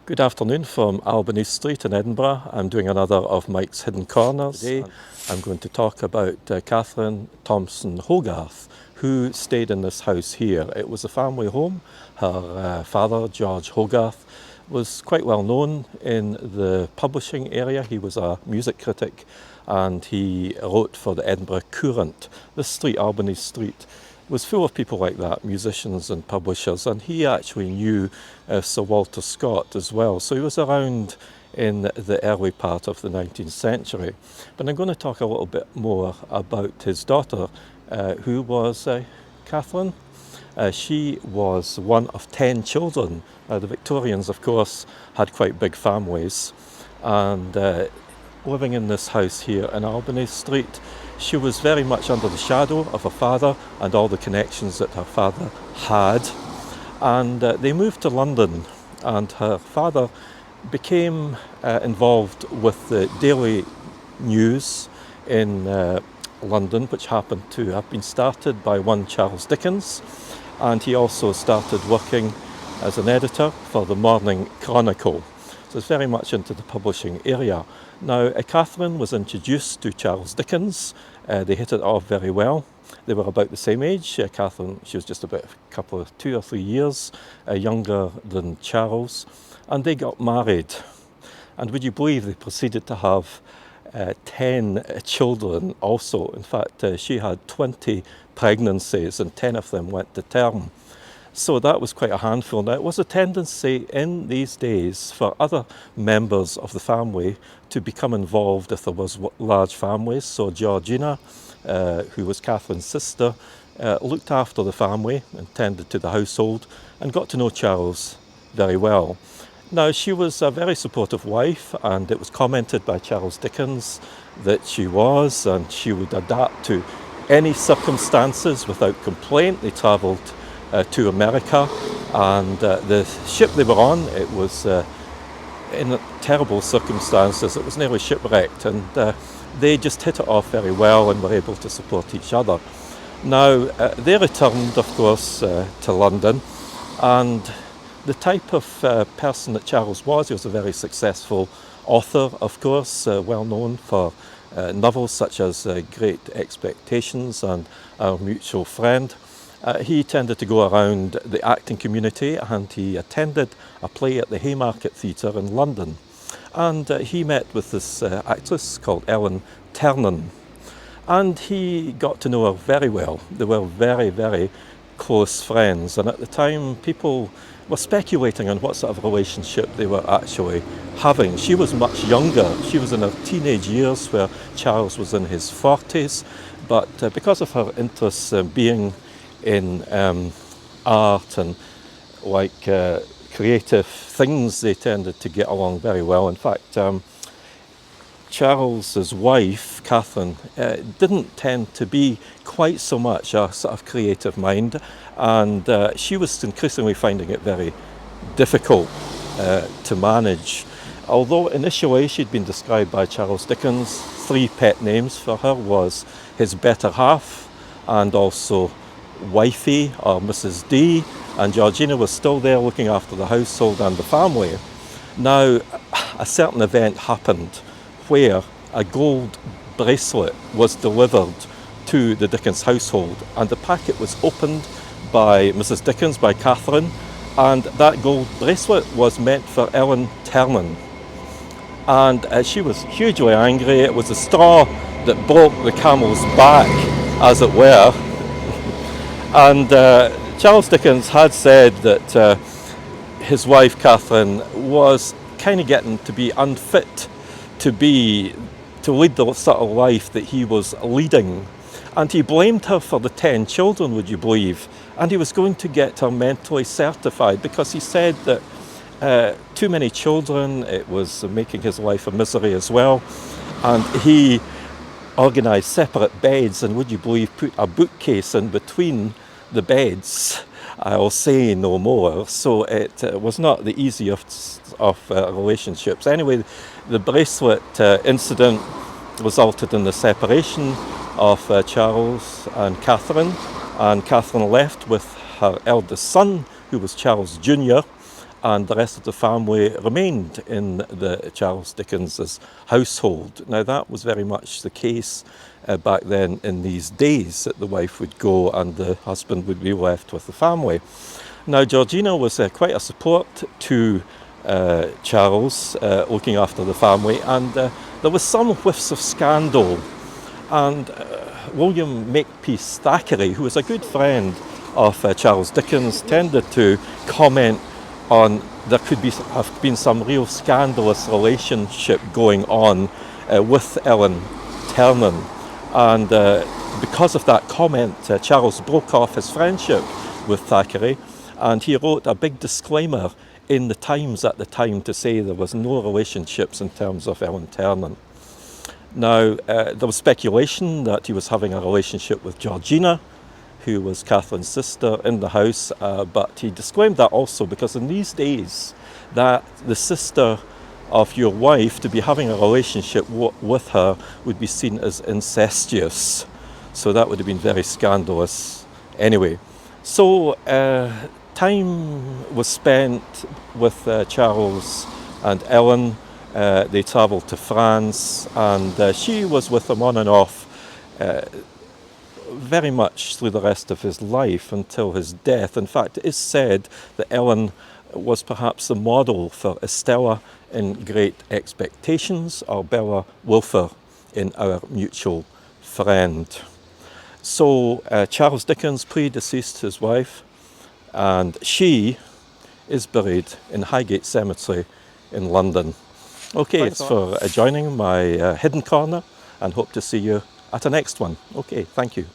Good afternoon from Albany Street in Edinburgh. I'm doing another of Mike's Hidden Corners. Today I'm going to talk about Catherine Thompson Hogarth, who stayed in this house here. It was a family home. Her father, George Hogarth, was quite well known in the publishing area. He was a music critic and he wrote for the Edinburgh Courant. This street, Albany Street, was full of people like that, musicians and publishers, and he actually knew Sir Walter Scott as well. So he was around in the early part of the 19th century. But I'm going to talk a little bit more about his daughter, who was Catherine. She was one of 10 children. The Victorians, of course, had quite big families, and living in this house here in Albany Street, she was very much under the shadow of her father and all the connections that her father had. And they moved to London, and her father became involved with the daily news in London, which happened to have been started by one Charles Dickens, and he also started working as an editor for the Morning Chronicle. So it's very much into the publishing area. Now, Catherine was introduced to Charles Dickens. They hit it off very well. They were about the same age. Catherine, she was just about 2 or 3 years younger than Charles. And they got married. And would you believe they proceeded to have 10 children also. In fact, she had 20 pregnancies and 10 of them went to term. So that was quite a handful. Now, it was a tendency in these days for other members of the family to become involved if there was large families. So Georgina, who was Catherine's sister, looked after the family and tended to the household and got to know Charles very well. Now, she was a very supportive wife, and it was commented by Charles Dickens that she was, and she would adapt to any circumstances without complaint. They travelled to America, and the ship they were on, it was in terrible circumstances. It was nearly shipwrecked, and they just hit it off very well and were able to support each other. Now, they returned, of course, to London, and the type of person that Charles was, he was a very successful author, of course, well known for novels such as Great Expectations and Our Mutual Friend. He tended to go around the acting community, and he attended a play at the Haymarket Theatre in London. And he met with this actress called Ellen Ternan, and he got to know her very well. They were very, very close friends, and at the time people were speculating on what sort of relationship they were actually having. She was much younger. She was in her teenage years, where Charles was in his 40s, but because of her interests being in art and creative things, they tended to get along very well. In fact, Charles's wife, Catherine, didn't tend to be quite so much a sort of creative mind, and she was increasingly finding it very difficult to manage. Although initially she'd been described by Charles Dickens, 3 pet names for her was his better half, and also wifey, or Mrs. D, and Georgina was still there looking after the household and the family. Now, a certain event happened where a gold bracelet was delivered to the Dickens household, and the packet was opened by Mrs. Dickens, by Catherine, and that gold bracelet was meant for Ellen Ternan. And she was hugely angry. It was the straw that broke the camel's back, as it were. And Charles Dickens had said that his wife Catherine was kind of getting to be unfit to lead the sort of life that he was leading, and he blamed her for the 10 children, would you believe? And he was going to get her mentally certified, because he said that too many children, it was making his life a misery as well. And he organised separate beds, and would you believe, put a bookcase in between the beds. I'll say no more. So it was not the easiest of relationships. Anyway, the bracelet incident resulted in the separation of Charles and Catherine left with her eldest son, who was Charles Jr., and the rest of the family remained in the Charles Dickens's household. Now that was very much the case back then in these days, that the wife would go and the husband would be left with the family. Now Georgina was quite a support to Charles, looking after the family, and there was some whiffs of scandal, and William Makepeace Thackeray, who was a good friend of Charles Dickens, tended to comment on there could have been some real scandalous relationship going on with Ellen Ternan, and because of that comment Charles broke off his friendship with Thackeray, and he wrote a big disclaimer in the Times at the time to say there was no relationships in terms of Ellen Ternan. Now there was speculation that he was having a relationship with Georgina, who was Catherine's sister, in the house, but he disclaimed that also because in these days that the sister of your wife to be having a relationship with her would be seen as incestuous, so that would have been very scandalous anyway. So time was spent with Charles and Ellen. They travelled to France, and she was with him on and off very much through the rest of his life until his death. In fact, it is said that Ellen was perhaps the model for Estella in Great Expectations, or Bella Wilfer in Our Mutual Friend. So Charles Dickens predeceased his wife, and she is buried in Highgate Cemetery in London. Okay, thanks for joining my Hidden Corner, and hope to see you at the next one. Okay, thank you.